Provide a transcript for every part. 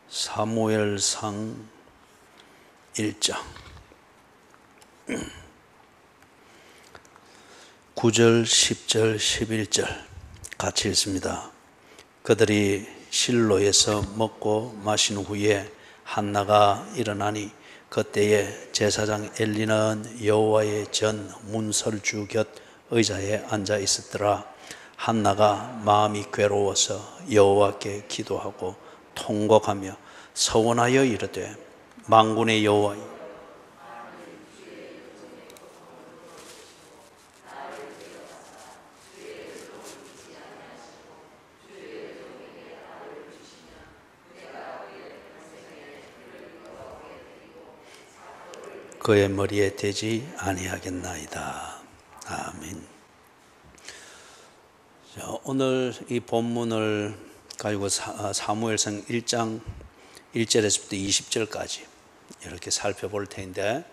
사무엘상 1장 9절, 10절, 11절 같이 읽습니다. 그들이 실로에서 먹고 마신 후에 한나가 일어나니 그때에 제사장 엘리는 여호와의 전 문설주 곁 의자에 앉아 있었더라. 한나가 마음이 괴로워서 여호와께 기도하고 통곡하며 서원하여 이르되 만군의 여호와 그의 머리에 대지 아니하겠나이다. 아멘. 자, 오늘 이 본문을 가지고 사무엘상 1장 1절에서부터 20절까지 이렇게 살펴볼 텐데,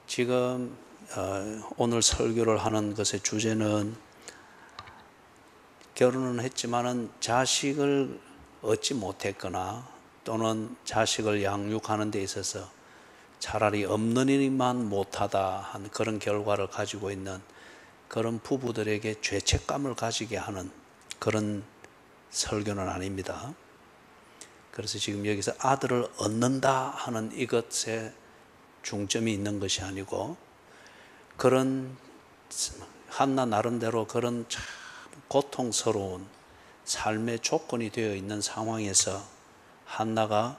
지금 오늘 설교를 하는 것의 주제는 결혼은 했지만은 자식을 얻지 못했거나 또는 자식을 양육하는 데 있어서 차라리 없는 일만 못하다 한 그런 결과를 가지고 있는 그런 부부들에게 죄책감을 가지게 하는 그런 설교는 아닙니다. 그래서 지금 여기서 아들을 얻는다 하는 이것에 중점이 있는 것이 아니고, 그런 한나 나름대로 그런 참 고통스러운 삶의 조건이 되어 있는 상황에서 한나가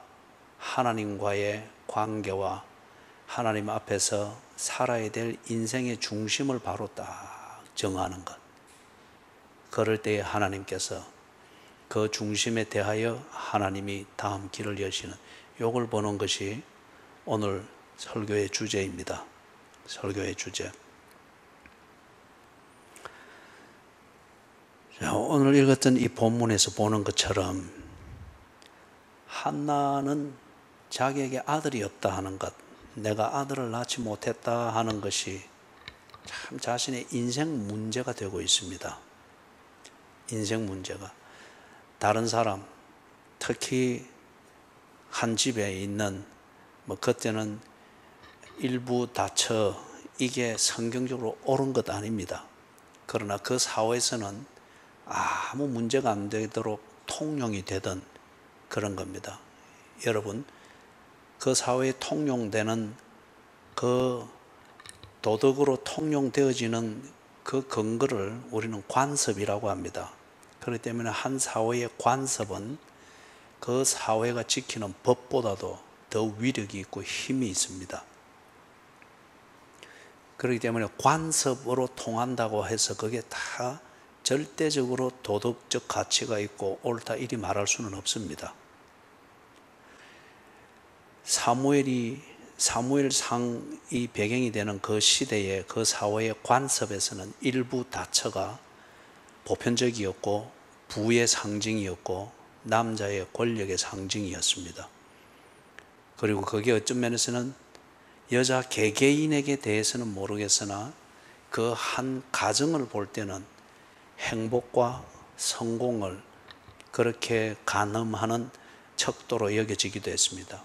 하나님과의 관계와 하나님 앞에서 살아야 될 인생의 중심을 바로 딱 정하는 것, 그럴 때에 하나님께서 그 중심에 대하여 하나님이 다음 길을 여시는, 요걸 보는 것이 오늘 설교의 주제입니다. 설교의 주제. 자, 오늘 읽었던 이 본문에서 보는 것처럼 한나는 자기에게 아들이 없다 하는 것, 내가 아들을 낳지 못했다 하는 것이 참 자신의 인생 문제가 되고 있습니다. 인생 문제가. 다른 사람, 특히 한 집에 있는, 그때는 일부 다처, 이게 성경적으로 옳은 것 아닙니다. 그러나 그 사회에서는 아무 문제가 안 되도록 통용이 되던 그런 겁니다. 여러분, 그 사회에 통용되는, 그 도덕으로 통용되어지는 그 근거를 우리는 관습이라고 합니다. 그렇기 때문에 한 사회의 관습은 그 사회가 지키는 법보다도 더 위력이 있고 힘이 있습니다. 그렇기 때문에 관습으로 통한다고 해서 그게 다 절대적으로 도덕적 가치가 있고 옳다 이리 말할 수는 없습니다. 사무엘상이 배경이 되는 그 시대의 그 사회의 관습에서는 일부 다처가 보편적이었고 부의 상징이었고 남자의 권력의 상징이었습니다. 그리고 그게 어떤 면에서는 여자 개개인에게 대해서는 모르겠으나 그 한 가정을 볼 때는 행복과 성공을 그렇게 가늠하는 척도로 여겨지기도 했습니다.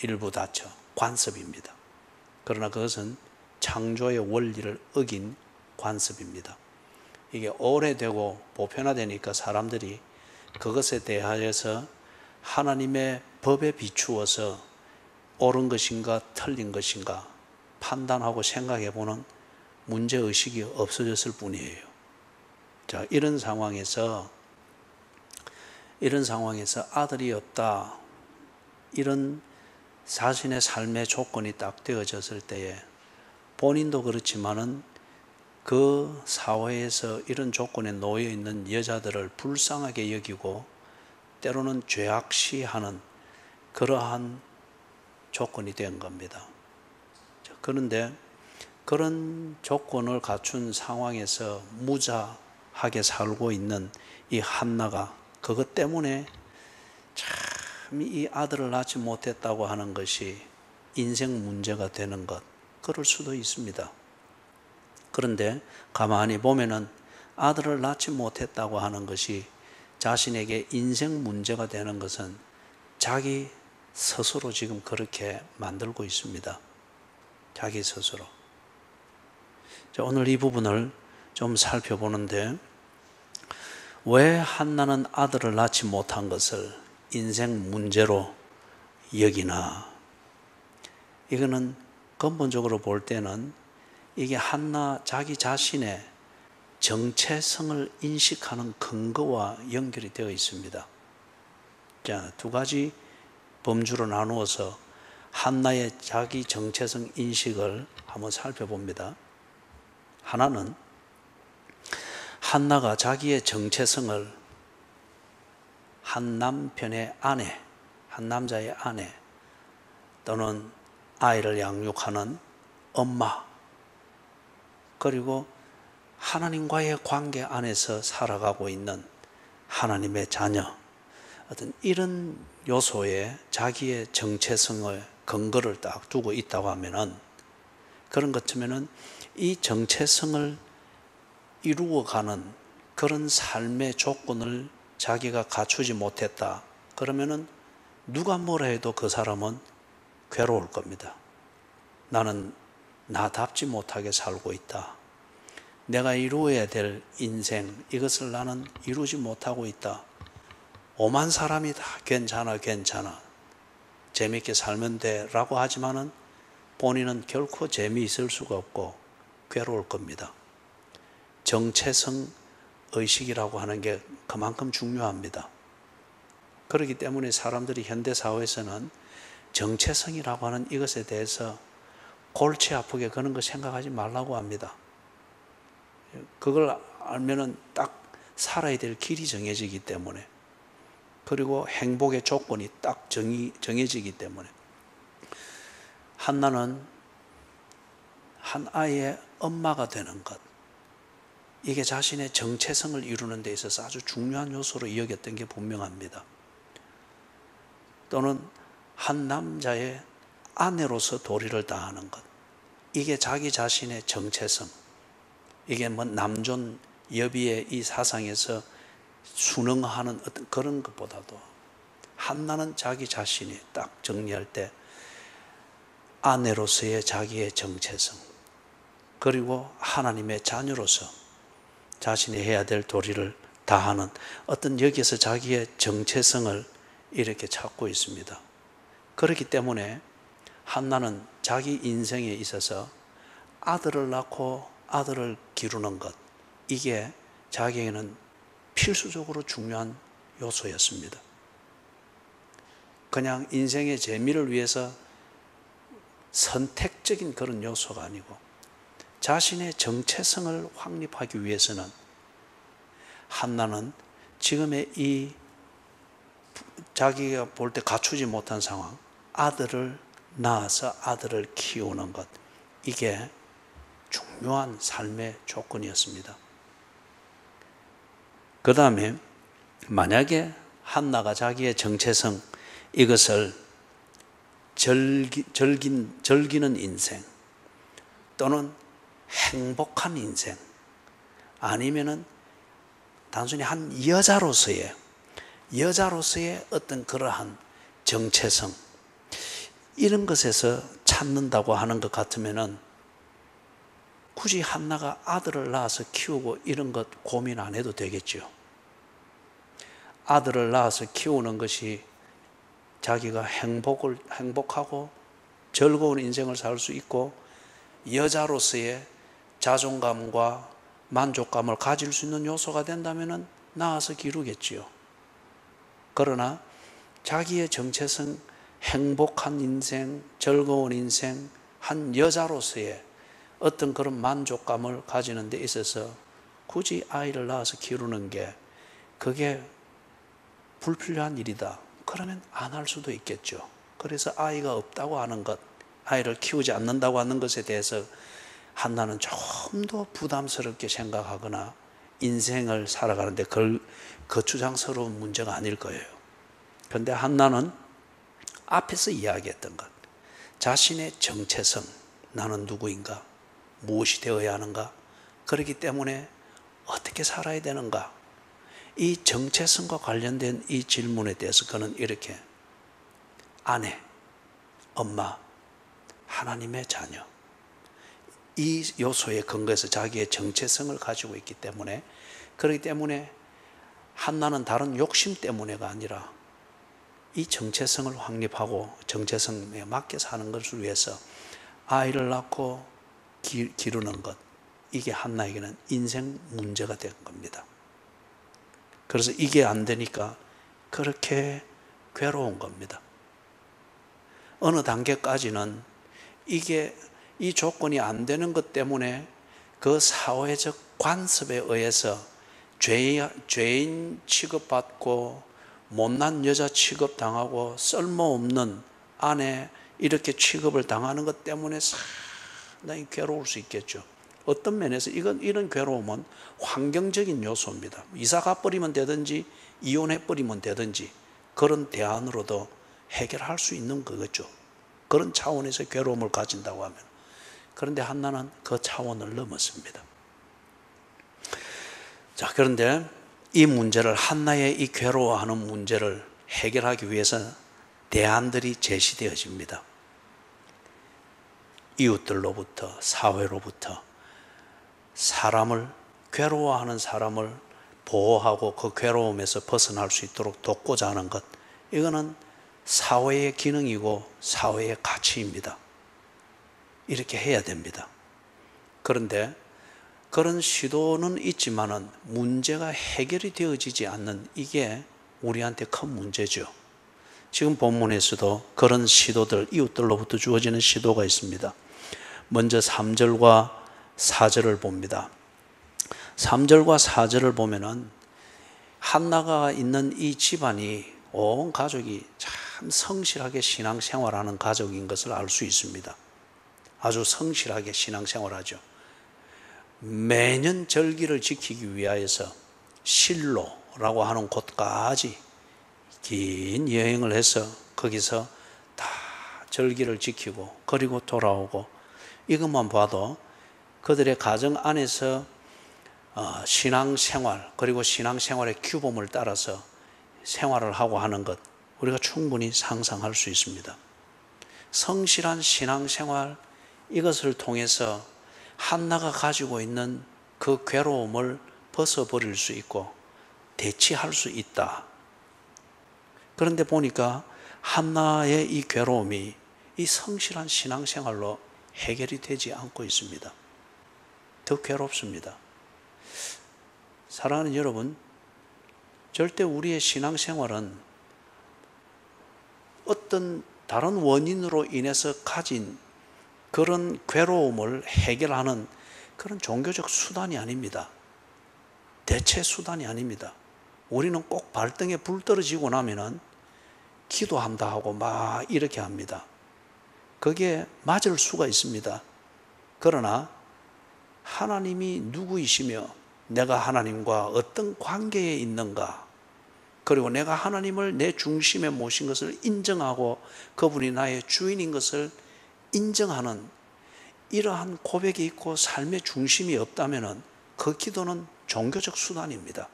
일부 다처, 관습입니다. 그러나 그것은 창조의 원리를 어긴 관습입니다. 이게 오래되고 보편화되니까 사람들이 그것에 대하여서 하나님의 법에 비추어서 옳은 것인가 틀린 것인가 판단하고 생각해보는 문제의식이 없어졌을 뿐이에요. 자, 이런 상황에서 아들이 없다, 이런 자신의 삶의 조건이 딱 되어졌을 때에 본인도 그렇지만은 그 사회에서 이런 조건에 놓여 있는 여자들을 불쌍하게 여기고 때로는 죄악시하는 그러한 조건이 된 겁니다. 그런데 그런 조건을 갖춘 상황에서 무자하게 살고 있는 이 한나가 그것 때문에 참 이 아들을 낳지 못했다고 하는 것이 인생 문제가 되는 것, 그럴 수도 있습니다. 그런데 가만히 보면은 아들을 낳지 못했다고 하는 것이 자신에게 인생 문제가 되는 것은 자기 스스로 지금 그렇게 만들고 있습니다. 자기 스스로. 자, 오늘 이 부분을 좀 살펴보는데, 왜 한나는 아들을 낳지 못한 것을 인생 문제로 여기나? 이거는 근본적으로 볼 때는 이게 한나 자기 자신의 정체성을 인식하는 근거와 연결이 되어 있습니다. 자, 두 가지 범주로 나누어서 한나의 자기 정체성 인식을 한번 살펴봅니다. 하나는 한나가 자기의 정체성을 한 남편의 아내, 한 남자의 아내 또는 아이를 양육하는 엄마, 그리고 하나님과의 관계 안에서 살아가고 있는 하나님의 자녀, 어떤 이런 요소에 자기의 정체성을 근거를 딱 두고 있다고 하면은, 그런 것쯤에는 이 정체성을 이루어가는 그런 삶의 조건을 자기가 갖추지 못했다. 그러면은 누가 뭐라 해도 그 사람은 괴로울 겁니다. 나는 나답지 못하게 살고 있다. 내가 이루어야 될 인생, 이것을 나는 이루지 못하고 있다. 오만 사람이 다 괜찮아, 재미있게 살면 돼 라고 하지만은 본인은 결코 재미있을 수가 없고 괴로울 겁니다. 정체성 의식이라고 하는 게 그만큼 중요합니다. 그렇기 때문에 사람들이 현대사회에서는 정체성이라고 하는 이것에 대해서 골치 아프게 그런 거 생각하지 말라고 합니다. 그걸 알면은 딱 살아야 될 길이 정해지기 때문에, 그리고 행복의 조건이 딱 정해지기 때문에. 한나는 한 아이의 엄마가 되는 것, 이게 자신의 정체성을 이루는 데 있어서 아주 중요한 요소로 여겼던 게 분명합니다. 또는 한 남자의 아내로서 도리를 다하는 것, 이게 자기 자신의 정체성, 이게 뭐 남존 여비의 이 사상에서 순응하는 어떤 그런 것보다도 한나는 자기 자신이 딱 정리할 때 아내로서의 자기의 정체성, 그리고 하나님의 자녀로서 자신이 해야 될 도리를 다하는 어떤, 여기에서 자기의 정체성을 이렇게 찾고 있습니다. 그렇기 때문에 한나는 자기 인생에 있어서 아들을 낳고 아들을 기르는 것, 이게 자기에게는 필수적으로 중요한 요소였습니다. 그냥 인생의 재미를 위해서 선택적인 그런 요소가 아니고 자신의 정체성을 확립하기 위해서는 한나는 지금의 이 자기가 볼 때 갖추지 못한 상황, 아들을 낳아서 아들을 키우는 것, 이게 중요한 삶의 조건이었습니다. 그 다음에 만약에 한나가 자기의 정체성, 이것을 즐기는 인생 또는 행복한 인생, 아니면은 단순히 한 여자로서의 어떤 그러한 정체성, 이런 것에서 찾는다고 하는 것 같으면은 굳이 한나가 아들을 낳아서 키우고 이런 것 고민 안 해도 되겠죠. 아들을 낳아서 키우는 것이 자기가 행복하고 즐거운 인생을 살 수 있고 여자로서의 자존감과 만족감을 가질 수 있는 요소가 된다면 낳아서 기르겠지요. 그러나 자기의 정체성, 행복한 인생, 즐거운 인생, 한 여자로서의 어떤 그런 만족감을 가지는 데 있어서 굳이 아이를 낳아서 기르는 게 그게 불필요한 일이다. 그러면 안 할 수도 있겠죠. 그래서 아이가 없다고 하는 것, 아이를 키우지 않는다고 하는 것에 대해서 한나는 조금 더 부담스럽게 생각하거나 인생을 살아가는데 거추장스러운 문제가 아닐 거예요. 그런데 한나는 앞에서 이야기했던 것, 자신의 정체성, 나는 누구인가, 무엇이 되어야 하는가, 그렇기 때문에 어떻게 살아야 되는가, 이 정체성과 관련된 이 질문에 대해서 그는 이렇게 아내, 엄마, 하나님의 자녀 이 요소에 근거해서 자기의 정체성을 가지고 있기 때문에 그렇기 때문에 한나는 다른 욕심 때문에가 아니라 이 정체성을 확립하고 정체성에 맞게 사는 것을 위해서 아이를 낳고 기르는 것 이게 한나에게는 인생 문제가 된 겁니다. 그래서 이게 안 되니까 그렇게 괴로운 겁니다. 어느 단계까지는 이 조건이 안 되는 것 때문에 그 사회적 관습에 의해서 죄인 취급받고 못난 여자 취급당하고 쓸모없는 아내 이렇게 취급을 당하는 것 때문에 상당히 괴로울 수 있겠죠. 어떤 면에서 이런 괴로움은 환경적인 요소입니다. 이사 가버리면 되든지 이혼해버리면 되든지 그런 대안으로도 해결할 수 있는 거겠죠. 그런 차원에서 괴로움을 가진다고 하면. 그런데 한나는 그 차원을 넘었습니다. 자, 그런데 이 문제를 한나의 이 괴로워하는 문제를 해결하기 위해서 대안들이 제시되어집니다. 이웃들로부터 사회로부터 괴로워하는 사람을 보호하고 그 괴로움에서 벗어날 수 있도록 돕고자 하는 것 이거는 사회의 기능이고 사회의 가치입니다. 이렇게 해야 됩니다. 그런데 그런 시도는 있지만은 문제가 해결이 되어지지 않는 이게 우리한테 큰 문제죠. 지금 본문에서도 그런 시도들, 이웃들로부터 주어지는 시도가 있습니다. 먼저 3절과 4절을 봅니다. 3절과 4절을 보면은 한나가 있는 이 집안이 온 가족이 참 성실하게 신앙생활하는 가족인 것을 알 수 있습니다. 아주 성실하게 신앙생활하죠. 매년 절기를 지키기 위하여서 실로라고 하는 곳까지 긴 여행을 해서 거기서 다 절기를 지키고 그리고 돌아오고 이것만 봐도 그들의 가정 안에서 신앙생활 그리고 신앙생활의 규범을 따라서 생활을 하고 하는 것 우리가 충분히 상상할 수 있습니다. 성실한 신앙생활 이것을 통해서 한나가 가지고 있는 그 괴로움을 벗어버릴 수 있고 대치할 수 있다. 그런데 보니까 한나의 이 괴로움이 이 성실한 신앙생활로 해결이 되지 않고 있습니다. 더 괴롭습니다. 사랑하는 여러분, 절대 우리의 신앙생활은 어떤 다른 원인으로 인해서 가진 그런 괴로움을 해결하는 그런 종교적 수단이 아닙니다. 대체 수단이 아닙니다. 우리는 꼭 발등에 불 떨어지고 나면은 기도한다 하고 막 이렇게 합니다. 그게 맞을 수가 있습니다. 그러나 하나님이 누구이시며 내가 하나님과 어떤 관계에 있는가 그리고 내가 하나님을 내 중심에 모신 것을 인정하고 그분이 나의 주인인 것을 인정하는 이러한 고백이 있고 삶의 중심이 없다면 그 기도는 종교적 수단입니다.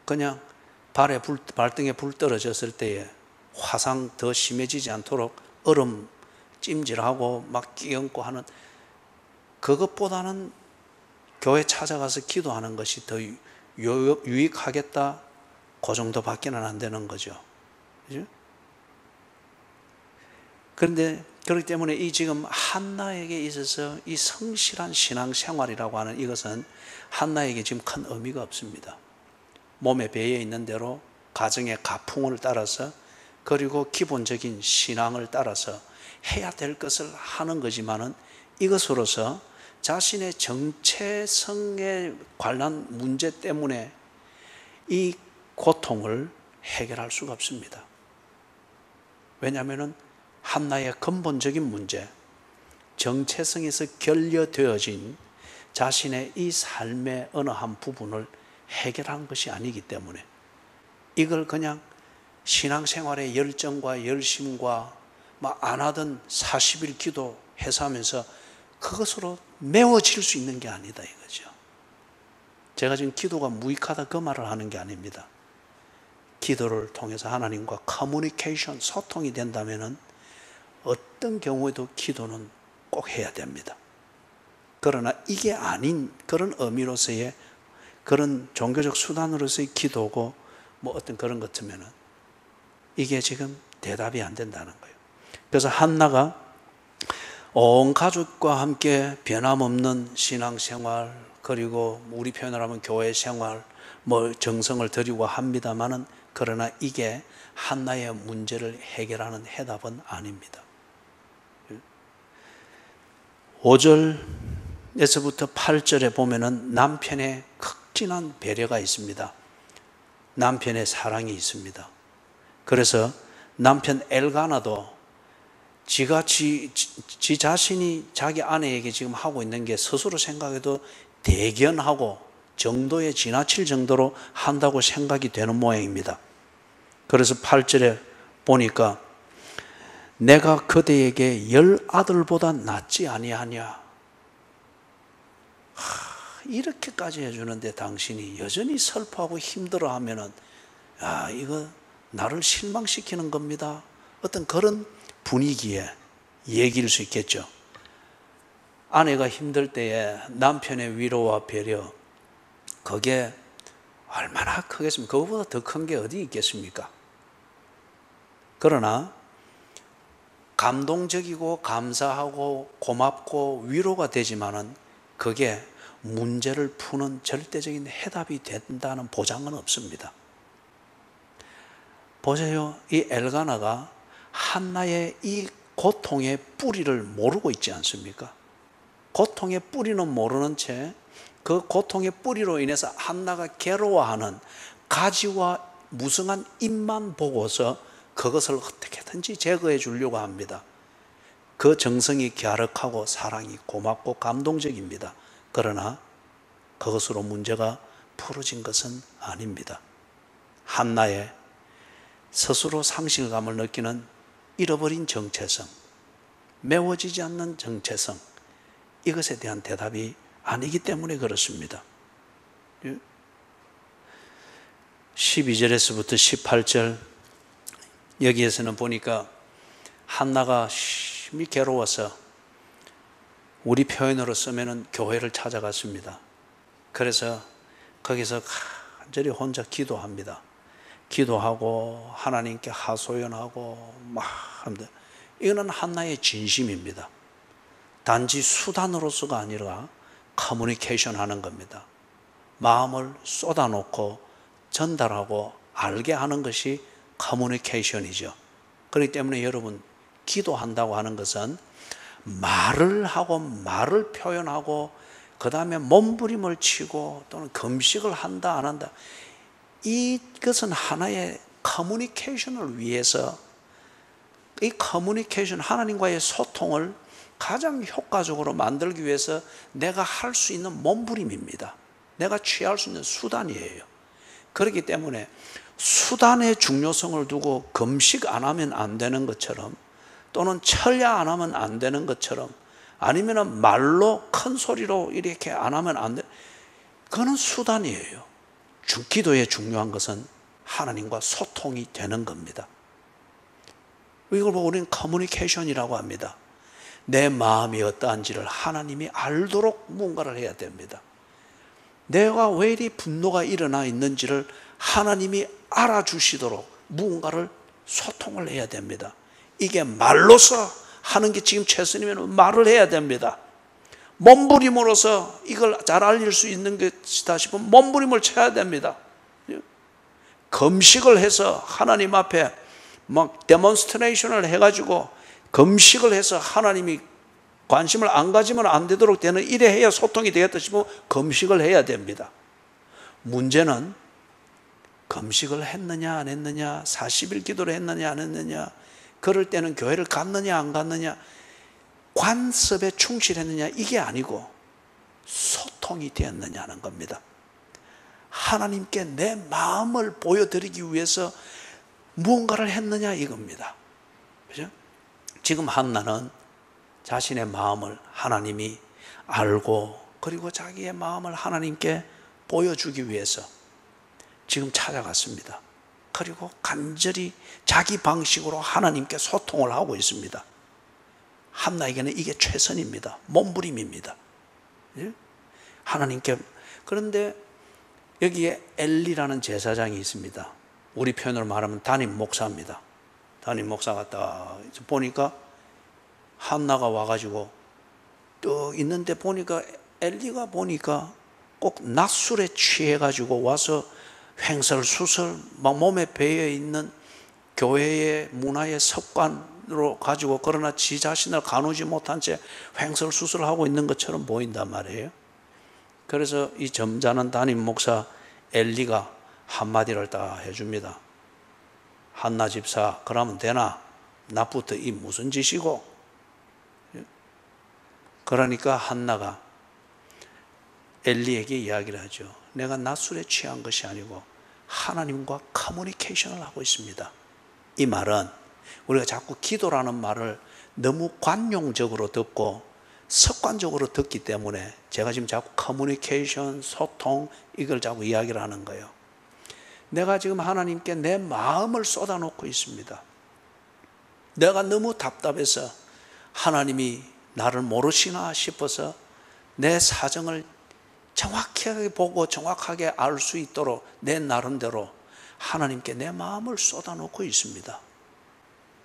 그냥 발등에 불 떨어졌을 때에 화상 더 심해지지 않도록 얼음 찜질하고 막 끼얹고 하는 그것보다는 교회 찾아가서 기도하는 것이 더 유익하겠다 그 정도밖에는 안 되는 거죠. 그죠? 그런데 그렇기 때문에 이 지금 한나에게 있어서 이 성실한 신앙생활이라고 하는 이것은 한나에게 지금 큰 의미가 없습니다. 몸에 배에 있는 대로 가정의 가풍을 따라서 그리고 기본적인 신앙을 따라서 해야 될 것을 하는 거지만은 이것으로서 자신의 정체성에 관한 문제 때문에 이 고통을 해결할 수가 없습니다. 왜냐하면 한나의 근본적인 문제, 정체성에서 결여되어진 자신의 이 삶의 어느 한 부분을 해결한 것이 아니기 때문에 이걸 그냥 신앙생활의 열정과 열심과 막 안 하던 40일 기도해서 하면서 그것으로 메워질 수 있는 게 아니다 이거죠. 제가 지금 기도가 무익하다 그 말을 하는 게 아닙니다. 기도를 통해서 하나님과 커뮤니케이션, 소통이 된다면 어떤 경우에도 기도는 꼭 해야 됩니다. 그러나 이게 아닌 그런 의미로서의, 그런 종교적 수단으로서의 기도고 뭐 어떤 그런 것 같으면 이게 지금 대답이 안 된다는 거예요. 그래서 한나가 온 가족과 함께 변함없는 신앙생활, 그리고 우리 표현을 하면 교회 생활, 뭐 정성을 들이고 합니다만은, 그러나 이게 한나의 문제를 해결하는 해답은 아닙니다. 5절에서부터 8절에 보면은 남편의 극진한 배려가 있습니다. 남편의 사랑이 있습니다. 그래서 남편 엘가나도 지가 지 자신이 자기 아내에게 지금 하고 있는 게 스스로 생각해도 대견하고 정도에 지나칠 정도로 한다고 생각이 되는 모양입니다. 그래서 8절에 보니까 내가 그대에게 10아들보다 낫지 아니하냐. 이렇게까지 해주는데 당신이 여전히 슬퍼하고 힘들어하면은, 이거 나를 실망시키는 겁니다. 어떤 그런 분위기에 얘기일 수 있겠죠. 아내가 힘들 때에 남편의 위로와 배려, 그게 얼마나 크겠습니까? 그거보다 더 큰 게 어디 있겠습니까? 그러나 감동적이고 감사하고 고맙고 위로가 되지만은 그게 문제를 푸는 절대적인 해답이 된다는 보장은 없습니다. 보세요. 이 엘가나가 한나의 이 고통의 뿌리를 모르고 있지 않습니까? 고통의 뿌리는 모르는 채 그 고통의 뿌리로 인해서 한나가 괴로워하는 가지와 무성한 잎만 보고서 그것을 어떻게든지 제거해 주려고 합니다. 그 정성이 갸륵하고 사랑이 고맙고 감동적입니다. 그러나 그것으로 문제가 풀어진 것은 아닙니다. 한나의 스스로 상실감을 느끼는 잃어버린 정체성, 메워지지 않는 정체성, 이것에 대한 대답이 아니기 때문에 그렇습니다. 12절에서부터 18절, 여기에서는 보니까 한나가 심히 괴로워서 우리 표현으로 쓰면은 교회를 찾아갔습니다. 그래서 거기서 간절히 혼자 기도합니다. 기도하고 하나님께 하소연하고 막 합니다. 이거는 한나의 진심입니다. 단지 수단으로서가 아니라 커뮤니케이션 하는 겁니다. 마음을 쏟아놓고 전달하고 알게 하는 것이 커뮤니케이션이죠. 그렇기 때문에 여러분, 기도한다고 하는 것은 말을 하고 말을 표현하고 그 다음에 몸부림을 치고 또는 금식을 한다 안 한다, 이것은 하나의 커뮤니케이션을 위해서, 이 커뮤니케이션, 하나님과의 소통을 가장 효과적으로 만들기 위해서 내가 할 수 있는 몸부림입니다. 내가 취할 수 있는 수단이에요. 그렇기 때문에 수단의 중요성을 두고 금식 안 하면 안 되는 것처럼, 또는 철야 안 하면 안 되는 것처럼, 아니면 말로 큰 소리로 이렇게 안 하면 안 돼, 그거는 수단이에요. 기도에 중요한 것은 하나님과 소통이 되는 겁니다. 이걸 보고 우리는 커뮤니케이션이라고 합니다. 내 마음이 어떠한지를 하나님이 알도록 무언가를 해야 됩니다. 내가 왜 이리 분노가 일어나 있는지를 하나님이 알아주시도록 무언가를 소통을 해야 됩니다. 이게 말로서 하는 게 지금 최선이면 말을 해야 됩니다. 몸부림으로서 이걸 잘 알릴 수 있는 것이다 싶으면 몸부림을 쳐야 됩니다. 금식을 해서 하나님 앞에 막 데몬스트레이션을 해가지고 금식을 해서 하나님이 관심을 안 가지면 안 되도록 되는, 이래 해야 소통이 되겠다 싶으면 금식을 해야 됩니다. 문제는 금식을 했느냐 안 했느냐, 40일 기도를 했느냐 안 했느냐, 그럴 때는 교회를 갔느냐 안 갔느냐, 관습에 충실했느냐, 이게 아니고 소통이 되었느냐는 겁니다. 하나님께 내 마음을 보여드리기 위해서 무언가를 했느냐 이겁니다. 그죠? 지금 한나는 자신의 마음을 하나님이 알고, 그리고 자기의 마음을 하나님께 보여주기 위해서 지금 찾아갔습니다. 그리고 간절히 자기 방식으로 하나님께 소통을 하고 있습니다. 한나에게는 이게 최선입니다. 몸부림입니다. 하나님께. 그런데 여기에 엘리라는 제사장이 있습니다. 우리 표현으로 말하면 담임 목사입니다. 담임 목사가 딱 보니까 한나가 와가지고 또 있는데 보니까 엘리가 보니까 꼭 낮술에 취해가지고 와서 횡설수설 막 몸에 배어 있는 교회의 문화의 습관으로 가지고, 그러나 지 자신을 가누지 못한 채 횡설수설하고 있는 것처럼 보인단 말이에요. 그래서 이 점잖은 담임 목사 엘리가 한마디를 딱 해줍니다. 한나 집사, 그러면 되나? 낮부터 이 무슨 짓이고? 그러니까 한나가 엘리에게 이야기를 하죠. 내가 낮술에 취한 것이 아니고 하나님과 커뮤니케이션을 하고 있습니다. 이 말은 우리가 자꾸 기도라는 말을 너무 관용적으로 듣고 습관적으로 듣기 때문에 제가 지금 자꾸 커뮤니케이션, 소통, 이걸 자꾸 이야기를 하는 거예요. 내가 지금 하나님께 내 마음을 쏟아놓고 있습니다. 내가 너무 답답해서 하나님이 나를 모르시나 싶어서 내 사정을 정확하게 보고 정확하게 알 수 있도록 내 나름대로 하나님께 내 마음을 쏟아놓고 있습니다.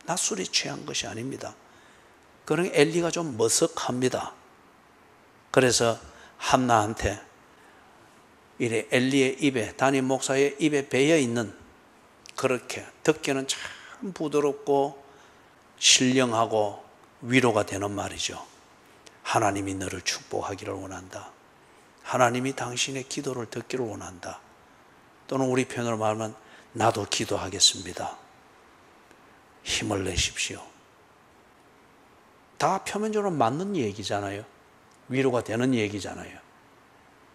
낮술에 취한 것이 아닙니다. 그러니 엘리가 좀 머쓱합니다. 그래서 한나한테 이래 엘리의 입에, 담임 목사의 입에 배어 있는, 그렇게 듣기는 참 부드럽고 신령하고 위로가 되는 말이죠. 하나님이 너를 축복하기를 원한다. 하나님이 당신의 기도를 듣기를 원한다. 또는 우리 표현으로 말하면 나도 기도하겠습니다. 힘을 내십시오. 다 표면적으로 맞는 얘기잖아요. 위로가 되는 얘기잖아요.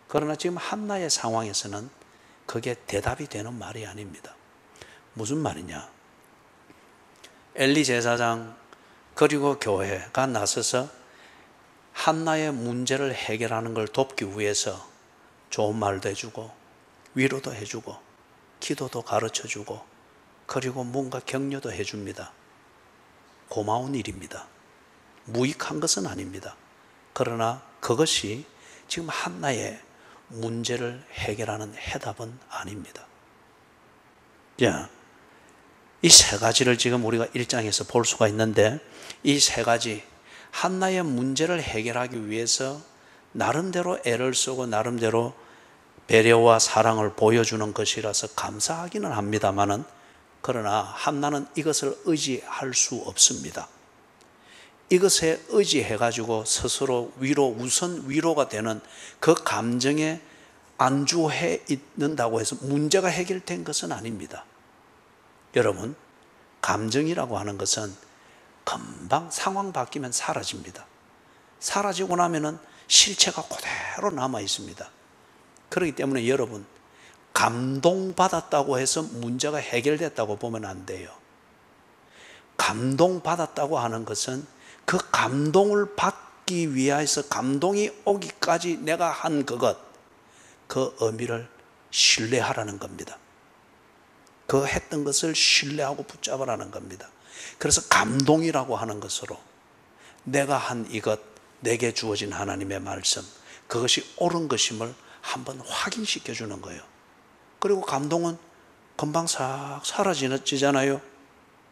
그러나 지금 한나의 상황에서는 그게 대답이 되는 말이 아닙니다. 무슨 말이냐? 엘리 제사장 그리고 교회가 나서서 한나의 문제를 해결하는 걸 돕기 위해서 좋은 말도 해주고 위로도 해주고 기도도 가르쳐주고 그리고 뭔가 격려도 해줍니다. 고마운 일입니다. 무익한 것은 아닙니다. 그러나 그것이 지금 한나의 문제를 해결하는 해답은 아닙니다. 자, 이 세 가지를 지금 우리가 1장에서 볼 수가 있는데, 이 세 가지 한나의 문제를 해결하기 위해서 나름대로 애를 쓰고 나름대로 배려와 사랑을 보여주는 것이라서 감사하기는 합니다만은, 그러나 한나는 이것을 의지할 수 없습니다. 이것에 의지해가지고 스스로 우선 위로가 되는 그 감정에 안주해 있는다고 해서 문제가 해결된 것은 아닙니다. 여러분, 감정이라고 하는 것은 금방 상황 바뀌면 사라집니다. 사라지고 나면은 실체가 그대로 남아 있습니다. 그렇기 때문에 여러분, 감동받았다고 해서 문제가 해결됐다고 보면 안 돼요. 감동받았다고 하는 것은 그 감동을 받기 위해서 감동이 오기까지 내가 한 그것, 그 의미를 신뢰하라는 겁니다. 그 했던 것을 신뢰하고 붙잡으라는 겁니다. 그래서 감동이라고 하는 것으로 내가 한 이것, 내게 주어진 하나님의 말씀, 그것이 옳은 것임을 한번 확인시켜 주는 거예요. 그리고 감동은 금방 싹 사라지잖아요.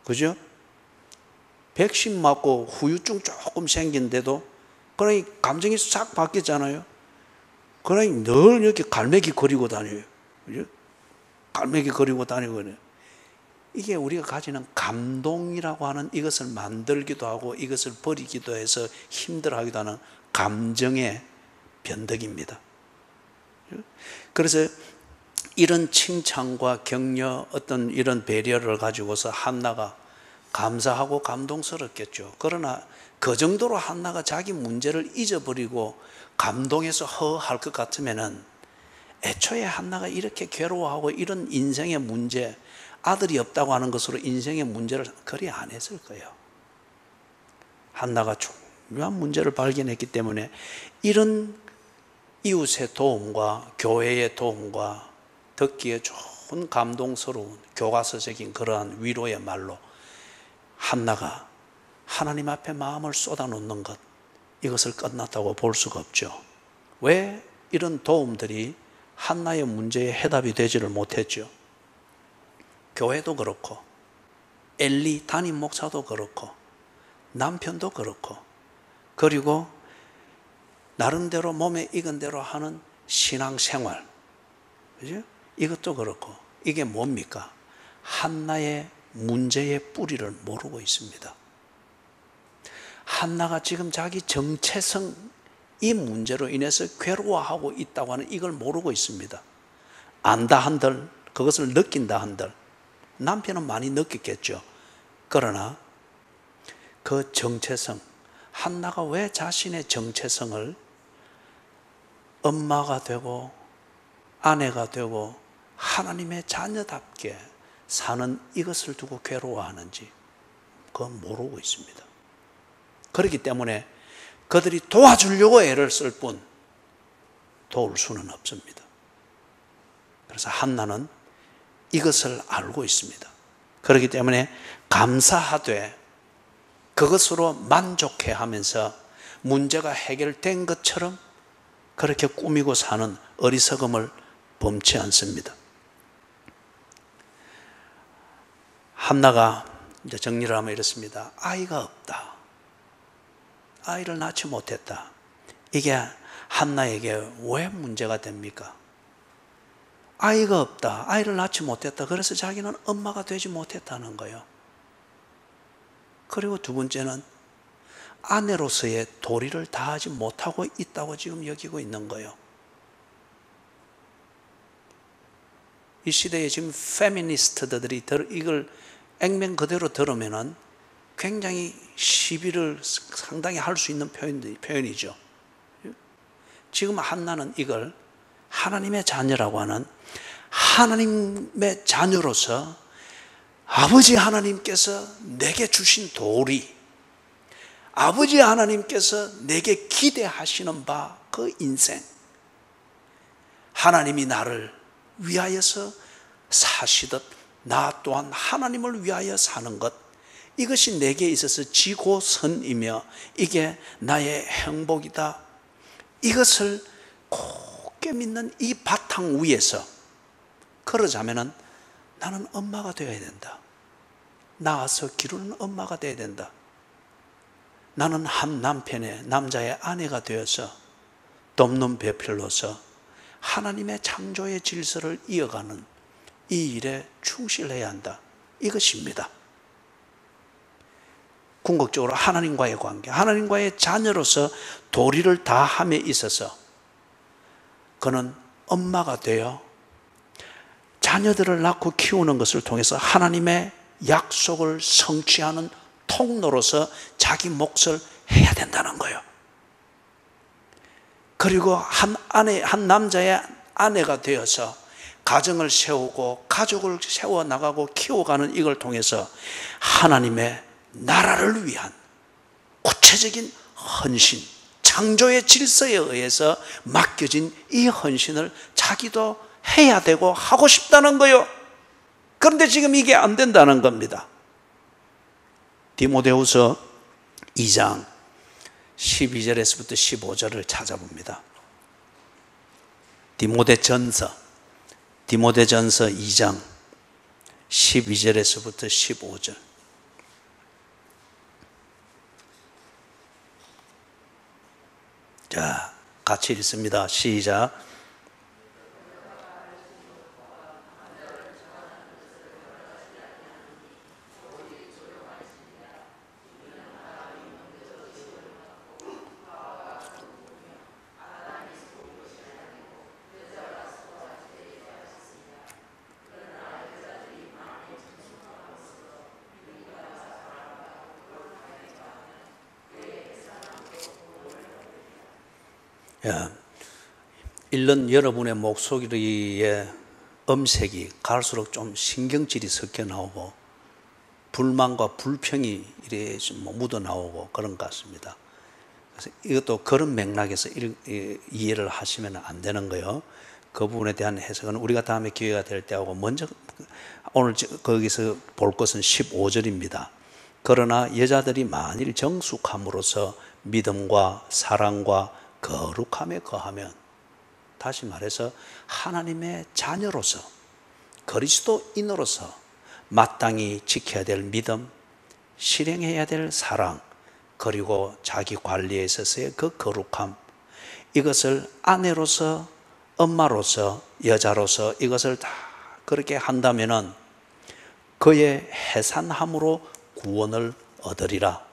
그죠? 백신 맞고 후유증 조금 생긴데도 그러니 감정이 싹 바뀌잖아요. 그러니 늘 이렇게 갈매기 거리고 다녀요. 그죠? 갈매기 거리고 다니고 그래요. 이게 우리가 가지는 감동이라고 하는, 이것을 만들기도 하고 이것을 버리기도 해서 힘들어하기도 하는 감정의 변덕입니다. 그래서 이런 칭찬과 격려, 어떤 이런 배려를 가지고서 한나가 감사하고 감동스럽겠죠. 그러나 그 정도로 한나가 자기 문제를 잊어버리고 감동해서 허할 것 같으면은 애초에 한나가 이렇게 괴로워하고 이런 인생의 문제, 아들이 없다고 하는 것으로 인생의 문제를 그리 안 했을 거예요. 한나가 중요한 문제를 발견했기 때문에 이런 이웃의 도움과 교회의 도움과 듣기에 좋은 감동스러운 교과서적인 그러한 위로의 말로 한나가 하나님 앞에 마음을 쏟아놓는 것, 이것을 끝났다고 볼 수가 없죠. 왜 이런 도움들이 한나의 문제에 해답이 되지를 못했죠? 교회도 그렇고 엘리 담임 목사도 그렇고 남편도 그렇고, 그리고 나름대로 몸에 익은 대로 하는 신앙생활, 그죠? 이것도 그렇고, 이게 뭡니까? 한나의 문제의 뿌리를 모르고 있습니다. 한나가 지금 자기 정체성, 이 문제로 인해서 괴로워하고 있다고 하는 이걸 모르고 있습니다. 안다 한들, 그것을 느낀다 한들, 남편은 많이 느꼈겠죠. 그러나 그 정체성, 한나가 왜 자신의 정체성을 엄마가 되고 아내가 되고 하나님의 자녀답게 사는 이것을 두고 괴로워하는지 그건 모르고 있습니다. 그렇기 때문에 그들이 도와주려고 애를 쓸 뿐 도울 수는 없습니다. 그래서 한나는 이것을 알고 있습니다. 그렇기 때문에 감사하되 그것으로 만족해 하면서 문제가 해결된 것처럼 그렇게 꾸미고 사는 어리석음을 범치 않습니다. 한나가 이제 정리를 하면 이렇습니다. 아이가 없다. 아이를 낳지 못했다. 이게 한나에게 왜 문제가 됩니까? 아이가 없다. 아이를 낳지 못했다. 그래서 자기는 엄마가 되지 못했다는 거예요. 그리고 두 번째는 아내로서의 도리를 다하지 못하고 있다고 지금 여기고 있는 거예요. 이 시대에 지금 페미니스트들이 이걸 액면 그대로 들으면은 굉장히 시비를 상당히 할 수 있는 표현이죠. 지금 한나는 이걸 하나님의 자녀라고 하는, 하나님의 자녀로서 아버지 하나님께서 내게 주신 도리, 아버지 하나님께서 내게 기대하시는 바 그 인생, 하나님이 나를 위하여서 사시듯 나 또한 하나님을 위하여 사는 것, 이것이 내게 있어서 지고선이며 이게 나의 행복이다. 이것을 굳게 믿는 이 바탕 위에서 그러자면은 나는 엄마가 되어야 된다. 낳아서 기르는 엄마가 되어야 된다. 나는 한 남자의 아내가 되어서 돕는 배필로서 하나님의 창조의 질서를 이어가는 이 일에 충실해야 한다. 이것입니다. 궁극적으로 하나님과의 관계, 하나님과의 자녀로서 도리를 다함에 있어서 그는 엄마가 되어 자녀들을 낳고 키우는 것을 통해서 하나님의 약속을 성취하는 통로로서 자기 몫을 해야 된다는 거예요. 그리고 한 남자의 아내가 되어서 가정을 세우고 가족을 세워나가고 키워가는 이걸 통해서 하나님의 나라를 위한 구체적인 헌신, 창조의 질서에 의해서 맡겨진 이 헌신을 자기도 해야 되고 하고 싶다는 거예요. 그런데 지금 이게 안 된다는 겁니다. 디모데후서 2장 12절에서부터 15절을 찾아봅니다. 디모데전서 2장 12절에서부터 15절. 자, 같이 읽습니다. 시작. 읽는 여러분의 목소리의 음색이 갈수록 좀 신경질이 섞여 나오고 불만과 불평이 이래 묻어 나오고 그런 것 같습니다. 그래서 이것도 그런 맥락에서 이해를 하시면 안 되는 거예요. 그 부분에 대한 해석은 우리가 다음에 기회가 될 때 하고, 먼저 오늘 거기서 볼 것은 15절입니다. 그러나 여자들이 만일 정숙함으로써 믿음과 사랑과 거룩함에 거하면, 다시 말해서 하나님의 자녀로서 그리스도인으로서 마땅히 지켜야 될 믿음, 실행해야 될 사랑, 그리고 자기 관리에 있어서의 그 거룩함, 이것을 아내로서, 엄마로서, 여자로서 이것을 다 그렇게 한다면은 그의 해산함으로 구원을 얻으리라.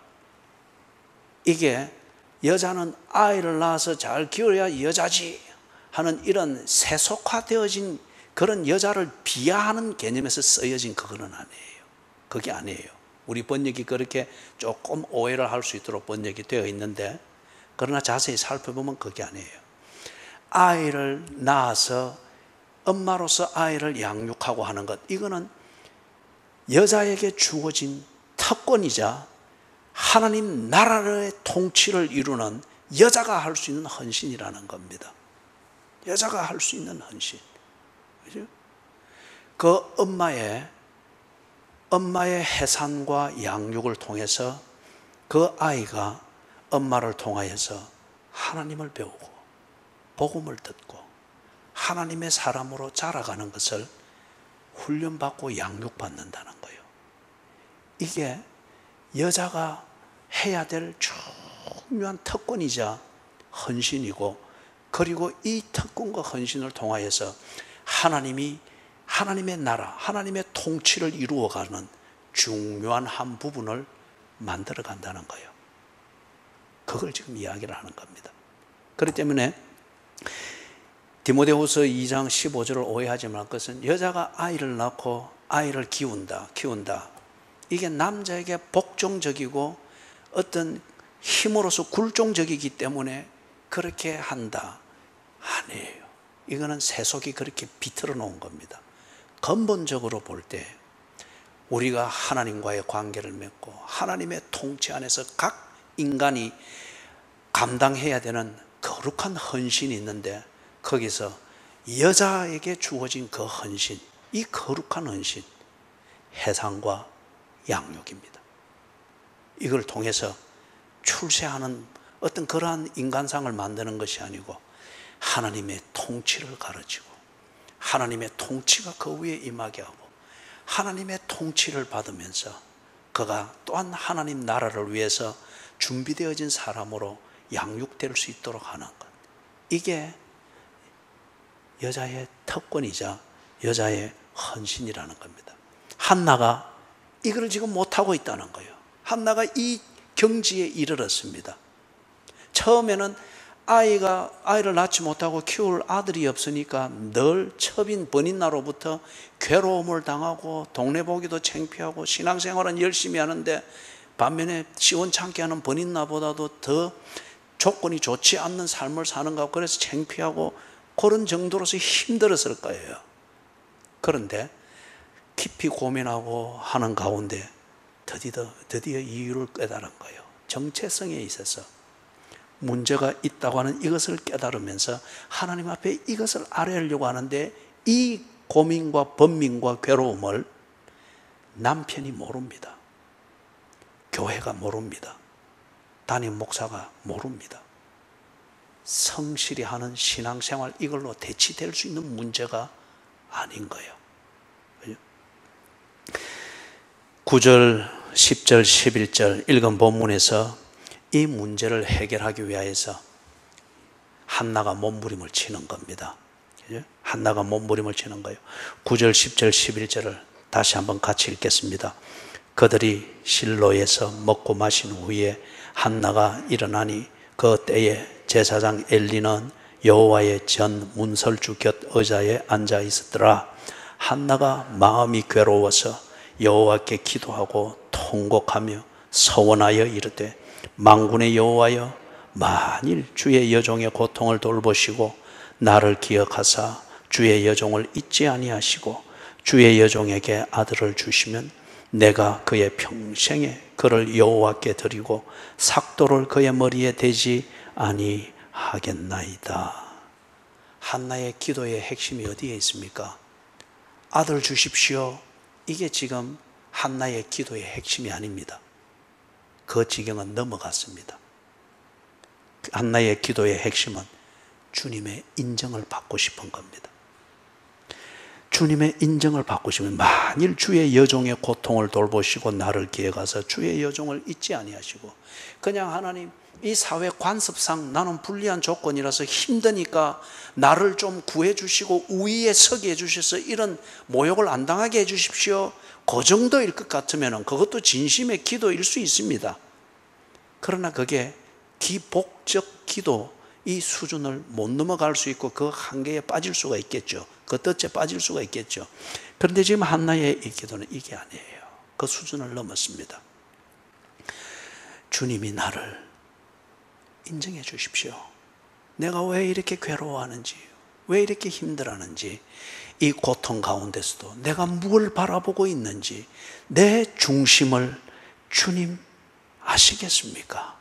이게 여자는 아이를 낳아서 잘 키워야 여자지 하는 이런 세속화되어진 그런 여자를 비하하는 개념에서 쓰여진 그거는 아니에요. 그게 아니에요. 우리 번역이 그렇게 조금 오해를 할 수 있도록 번역이 되어 있는데, 그러나 자세히 살펴보면 그게 아니에요. 아이를 낳아서 엄마로서 아이를 양육하고 하는 것, 이거는 여자에게 주어진 특권이자 하나님 나라의 통치를 이루는 여자가 할 수 있는 헌신이라는 겁니다. 여자가 할 수 있는 헌신. 그죠? 그 엄마의 해산과 양육을 통해서 그 아이가 엄마를 통하여서 하나님을 배우고 복음을 듣고 하나님의 사람으로 자라가는 것을 훈련받고 양육받는다는 거예요. 이게 여자가 해야 될 중요한 특권이자 헌신이고, 그리고 이 특권과 헌신을 통하여서 하나님의 나라, 하나님의 통치를 이루어가는 중요한 한 부분을 만들어 간다는 거예요. 그걸 지금 이야기를 하는 겁니다. 그렇기 때문에 디모데후서 2장 15절을 오해하지 말 것은, 여자가 아이를 낳고 아이를 키운다. 이게 남자에게 복종적이고 어떤 힘으로서 굴종적이기 때문에 그렇게 한다. 아니에요. 이거는 세속이 그렇게 비틀어 놓은 겁니다. 근본적으로 볼 때 우리가 하나님과의 관계를 맺고 하나님의 통치 안에서 각 인간이 감당해야 되는 거룩한 헌신이 있는데, 거기서 여자에게 주어진 그 헌신, 이 거룩한 헌신, 해상과 양육입니다. 이걸 통해서 출세하는 어떤 그러한 인간상을 만드는 것이 아니고 하나님의 통치를 가르치고 하나님의 통치가 그 위에 임하게 하고 하나님의 통치를 받으면서 그가 또한 하나님 나라를 위해서 준비되어진 사람으로 양육될 수 있도록 하는 것, 이게 여자의 특권이자 여자의 헌신이라는 겁니다. 한나가 이걸 지금 못하고 있다는 거예요. 한나가 이 경지에 이르렀습니다. 처음에는 아이를 낳지 못하고 키울 아들이 없으니까 늘 첩인 번인나로부터 괴로움을 당하고 동네 보기도 창피하고 신앙생활은 열심히 하는데 반면에 시원찮게 하는 번인나보다도 더 조건이 좋지 않는 삶을 사는가, 그래서 창피하고 그런 정도로서 힘들었을 거예요. 그런데 깊이 고민하고 하는 가운데 드디어 이유를 깨달은 거예요. 정체성에 있어서 문제가 있다고 하는 이것을 깨달으면서 하나님 앞에 이것을 아뢰려고 하는데, 이 고민과 번민과 괴로움을 남편이 모릅니다. 교회가 모릅니다. 담임 목사가 모릅니다. 성실히 하는 신앙생활, 이걸로 대치될 수 있는 문제가 아닌 거예요. 9절, 10절, 11절 읽은 본문에서 이 문제를 해결하기 위해서 한나가 몸부림을 치는 겁니다. 한나가 몸부림을 치는 거예요. 9절, 10절, 11절을 다시 한번 같이 읽겠습니다. 그들이 실로에서 먹고 마신 후에 한나가 일어나니 그 때에 제사장 엘리는 여호와의 전 문설주 곁 의자에 앉아 있었더라. 한나가 마음이 괴로워서 여호와께 기도하고 통곡하며 서원하여 이르되, 만군의 여호와여, 만일 주의 여종의 고통을 돌보시고 나를 기억하사 주의 여종을 잊지 아니하시고 주의 여종에게 아들을 주시면 내가 그의 평생에 그를 여호와께 드리고 삭도를 그의 머리에 대지 아니하겠나이다. 한나의 기도의 핵심이 어디에 있습니까? 아들 주십시오. 이게 지금 한나의 기도의 핵심이 아닙니다. 그 지경은 넘어갔습니다. 한나의 기도의 핵심은 주님의 인정을 받고 싶은 겁니다. 주님의 인정을 받고 싶으면 만일 주의 여종의 고통을 돌보시고 나를 기억하사 주의 여종을 잊지 아니하시고 그냥 하나님 이 사회 관습상 나는 불리한 조건이라서 힘드니까 나를 좀 구해주시고 우위에 서게 해주셔서 이런 모욕을 안 당하게 해주십시오. 그 정도일 것 같으면 그것도 진심의 기도일 수 있습니다. 그러나 그게 기복적 기도 이 수준을 못 넘어갈 수 있고 그 한계에 빠질 수가 있겠죠. 그 덫에 빠질 수가 있겠죠. 그런데 지금 한나의 이 기도는 이게 아니에요. 그 수준을 넘었습니다. 주님이 나를 인정해 주십시오. 내가 왜 이렇게 괴로워하는지, 왜 이렇게 힘들어하는지, 이 고통 가운데서도 내가 무엇을 바라보고 있는지 내 중심을 주님 아시겠습니까?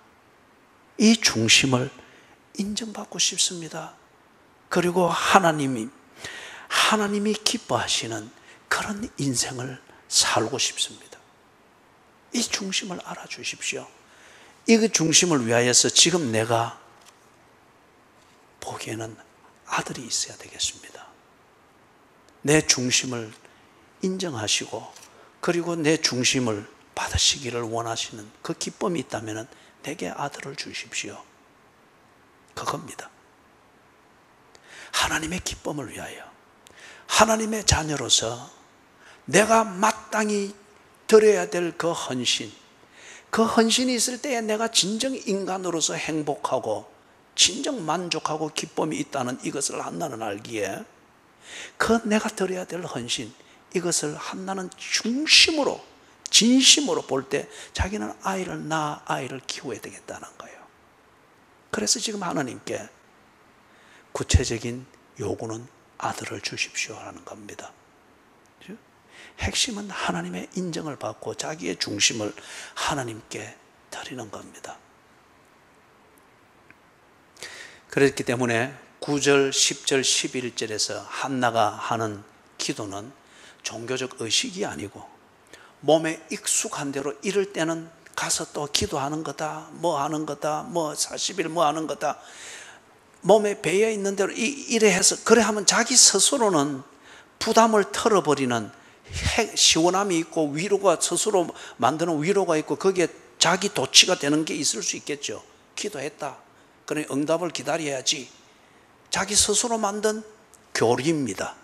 이 중심을 인정받고 싶습니다. 그리고 하나님이 기뻐하시는 그런 인생을 살고 싶습니다. 이 중심을 알아주십시오. 이 중심을 위하여서 지금 내가 보기에는 아들이 있어야 되겠습니다. 내 중심을 인정하시고 그리고 내 중심을 받으시기를 원하시는 그 기쁨이 있다면 내게 아들을 주십시오. 그겁니다. 하나님의 기쁨을 위하여 하나님의 자녀로서 내가 마땅히 드려야 될 그 헌신, 그 헌신이 있을 때에 내가 진정 인간으로서 행복하고 진정 만족하고 기쁨이 있다는 이것을 한나는 알기에 그 내가 드려야 될 헌신, 이것을 한나는 중심으로 진심으로 볼 때 자기는 아이를 키워야 되겠다는 거예요. 그래서 지금 하나님께 구체적인 요구는 아들을 주십시오라는 겁니다. 핵심은 하나님의 인정을 받고 자기의 중심을 하나님께 드리는 겁니다. 그렇기 때문에 9절, 10절, 11절에서 한나가 하는 기도는 종교적 의식이 아니고 몸에 익숙한 대로 이럴 때는 가서 또 기도하는 거다, 뭐 하는 거다, 뭐 40일 뭐 하는 거다, 몸에 배어 있는 대로 이래 해서 그래 하면 자기 스스로는 부담을 털어버리는 시원함이 있고 위로가 스스로 만드는 위로가 있고 거기에 자기 도취가 되는 게 있을 수 있겠죠. 기도했다, 그러니 응답을 기다려야지. 자기 스스로 만든 교리입니다.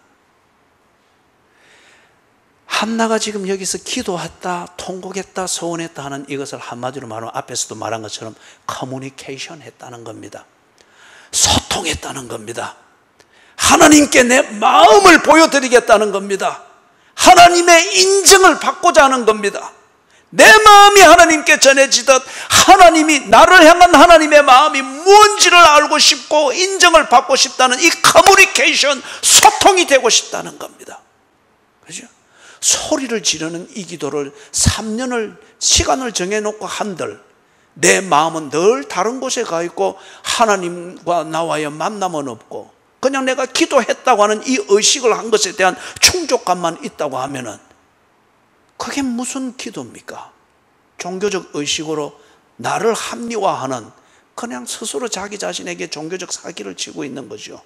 한나가 지금 여기서 기도했다, 통곡했다, 소원했다 하는 이것을 한마디로 말하면 앞에서도 말한 것처럼 커뮤니케이션 했다는 겁니다. 소통했다는 겁니다. 하나님께 내 마음을 보여드리겠다는 겁니다. 하나님의 인정을 받고자 하는 겁니다. 내 마음이 하나님께 전해지듯 하나님이 나를 향한 하나님의 마음이 뭔지를 알고 싶고 인정을 받고 싶다는 이 커뮤니케이션, 소통이 되고 싶다는 겁니다. 그렇죠? 소리를 지르는 이 기도를 3년을 시간을 정해놓고 한들 내 마음은 늘 다른 곳에 가 있고 하나님과 나와의 만남은 없고 그냥 내가 기도했다고 하는 이 의식을 한 것에 대한 충족감만 있다고 하면은 그게 무슨 기도입니까? 종교적 의식으로 나를 합리화하는 그냥 스스로 자기 자신에게 종교적 사기를 치고 있는 거죠.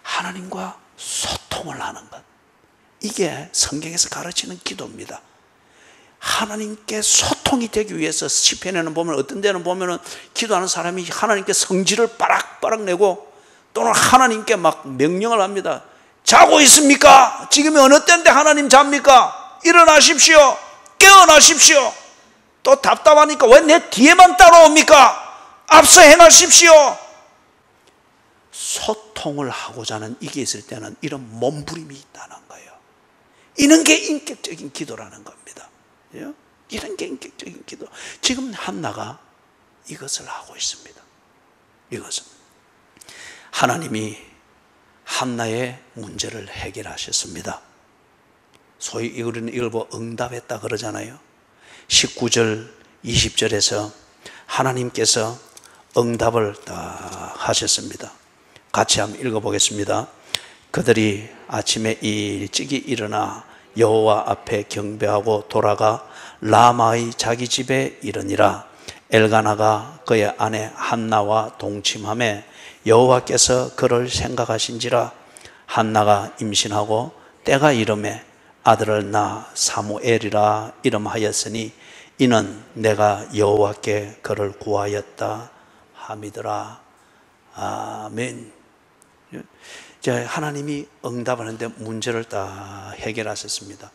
하나님과 소통을 하는 것, 이게 성경에서 가르치는 기도입니다. 하나님께 소통이 되기 위해서 시편에는 보면 어떤 데는 보면은 기도하는 사람이 하나님께 성질을 빠락빠락 내고 또는 하나님께 막 명령을 합니다. 자고 있습니까? 지금이 어느 때인데 하나님 잡니까? 일어나십시오. 깨어나십시오. 또 답답하니까 왜 내 뒤에만 따라옵니까? 앞서 행하십시오. 소통을 하고자 하는 이게 있을 때는 이런 몸부림이 있다는 거예요. 이런 게 인격적인 기도라는 겁니다. 이런 게 인격적인 기도. 지금 한나가 이것을 하고 있습니다. 이것은 하나님이 한나의 문제를 해결하셨습니다. 소위 우리는 이걸 보고 응답했다 그러잖아요. 19절 20절에서 하나님께서 응답을 다 하셨습니다. 같이 한번 읽어보겠습니다. 그들이 아침에 일찍이 일어나 여호와 앞에 경배하고 돌아가 라마의 자기 집에 이르니라. 엘가나가 그의 아내 한나와 동침하매 여호와께서 그를 생각하신지라. 한나가 임신하고 때가 이름에 아들을 낳아 사무엘이라 이름하였으니 이는 내가 여호와께 그를 구하였다 함이더라. 아멘. 하나님이 응답하는데 문제를 다 해결하셨습니다.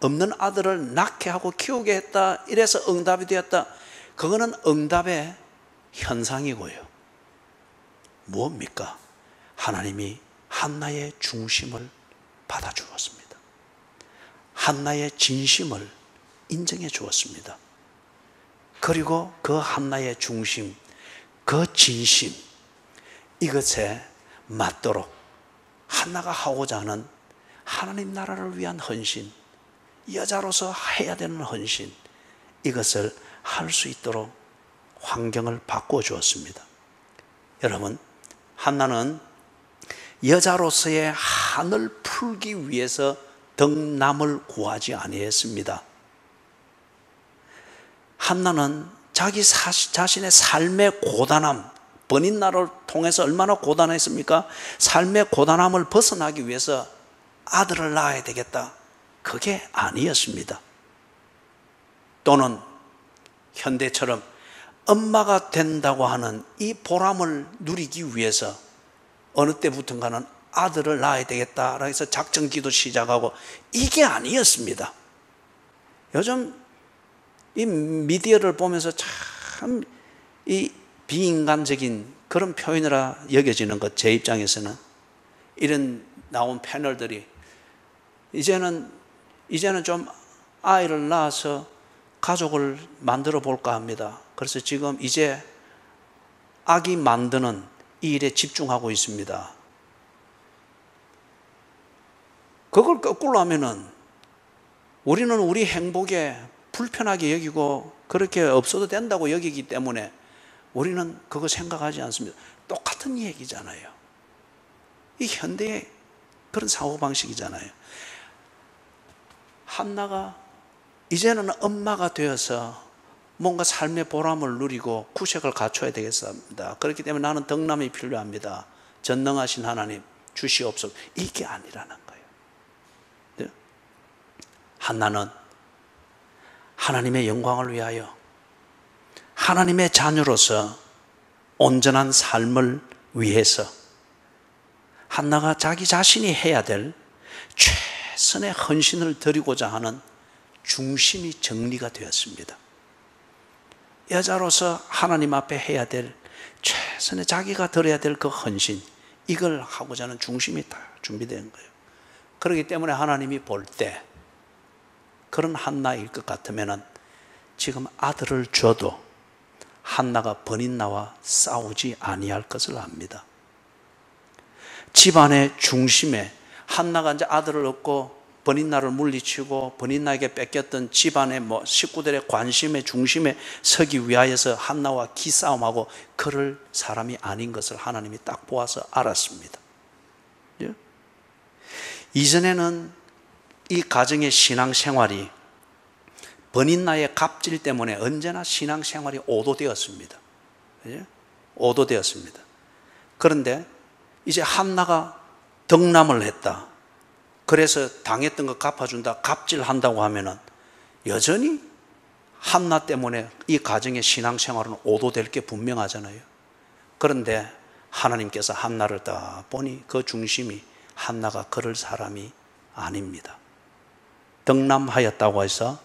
없는 아들을 낳게 하고 키우게 했다. 이래서 응답이 되었다. 그거는 응답의 현상이고요. 무엇입니까? 하나님이 한나의 중심을 받아주었습니다. 한나의 진심을 인정해 주었습니다. 그리고 그 한나의 중심, 그 진심, 이것에 맞도록 한나가 하고자 하는 하나님 나라를 위한 헌신, 여자로서 해야 되는 헌신, 이것을 할 수 있도록 환경을 바꾸어 주었습니다. 여러분, 한나는 여자로서의 한을 풀기 위해서 덕남을 구하지 아니했습니다. 한나는 자기 자신의 삶의 고단함, 번인날을 통해서 얼마나 고단했습니까? 삶의 고단함을 벗어나기 위해서 아들을 낳아야 되겠다. 그게 아니었습니다. 또는 현대처럼 엄마가 된다고 하는 이 보람을 누리기 위해서 어느 때부턴가는 아들을 낳아야 되겠다라고 해서 작정기도 시작하고, 이게 아니었습니다. 요즘 이 미디어를 보면서 참 이 비인간적인 그런 표현이라 여겨지는 것, 제 입장에서는 이런 나온 패널들이 이제는 좀 아이를 낳아서 가족을 만들어 볼까 합니다. 그래서 지금 이제 아기 만드는 이 일에 집중하고 있습니다. 그걸 거꾸로 하면은 우리는 우리 행복에 불편하게 여기고 그렇게 없어도 된다고 여기기 때문에 우리는 그거 생각하지 않습니다. 똑같은 얘기잖아요. 이 현대의 그런 사고방식이잖아요. 한나가 이제는 엄마가 되어서 뭔가 삶의 보람을 누리고 구색을 갖춰야 되겠습니다. 그렇기 때문에 나는 덕남이 필요합니다. 전능하신 하나님 주시옵소서. 이게 아니라는 거예요. 한나는 하나님의 영광을 위하여 하나님의 자녀로서 온전한 삶을 위해서 한나가 자기 자신이 해야 될 최선의 헌신을 드리고자 하는 중심이 정리가 되었습니다. 여자로서 하나님 앞에 해야 될 최선의 자기가 드려야 될 그 헌신, 이걸 하고자 하는 중심이 다 준비된 거예요. 그렇기 때문에 하나님이 볼 때 그런 한나일 것 같으면 지금 아들을 줘도 한나가 번인나와 싸우지 아니할 것을 압니다. 집안의 중심에 한나가 이제 아들을 얻고 번인나를 물리치고 번인나에게 뺏겼던 집안의 식구들의 관심의 중심에 서기 위하여서 한나와 기싸움하고 그럴 사람이 아닌 것을 하나님이 딱 보아서 알았습니다. 예? 이전에는 이 가정의 신앙생활이 번인나의 갑질 때문에 언제나 신앙생활이 오도되었습니다. 예? 오도되었습니다. 그런데 이제 한나가 덕남을 했다. 그래서 당했던 거 갚아준다, 갑질한다고 하면은 여전히 한나 때문에 이 가정의 신앙생활은 오도될 게 분명하잖아요. 그런데 하나님께서 한나를 딱 보니 그 중심이 한나가 그럴 사람이 아닙니다. 덕남하였다고 해서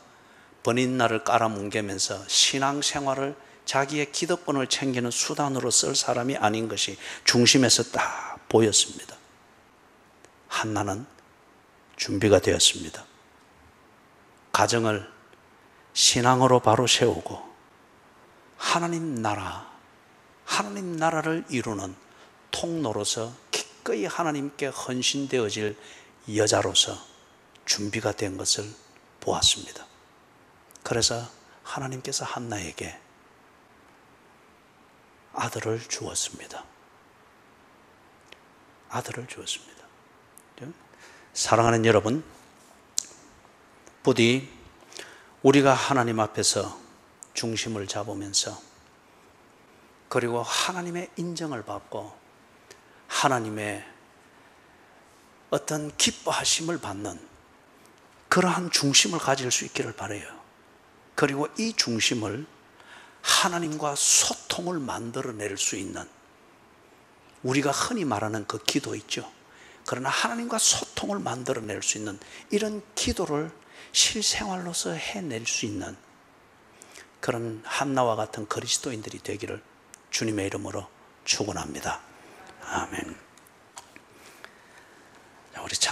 번인나를 깔아뭉개면서 신앙생활을 자기의 기득권을 챙기는 수단으로 쓸 사람이 아닌 것이 중심에서 딱 보였습니다. 한나는 준비가 되었습니다. 가정을 신앙으로 바로 세우고 하나님 나라를 이루는 통로로서 기꺼이 하나님께 헌신되어질 여자로서 준비가 된 것을 보았습니다. 그래서 하나님께서 한나에게 아들을 주었습니다. 아들을 주었습니다. 사랑하는 여러분, 부디 우리가 하나님 앞에서 중심을 잡으면서 그리고 하나님의 인정을 받고 하나님의 어떤 기뻐하심을 받는 그러한 중심을 가질 수 있기를 바라요. 그리고 이 중심을 하나님과 소통을 만들어낼 수 있는, 우리가 흔히 말하는 그 기도 있죠. 그러나 하나님과 소통을 만들어낼 수 있는 이런 기도를 실생활로서 해낼 수 있는 그런 한나와 같은 그리스도인들이 되기를 주님의 이름으로 축원합니다. 아멘. 우리 찬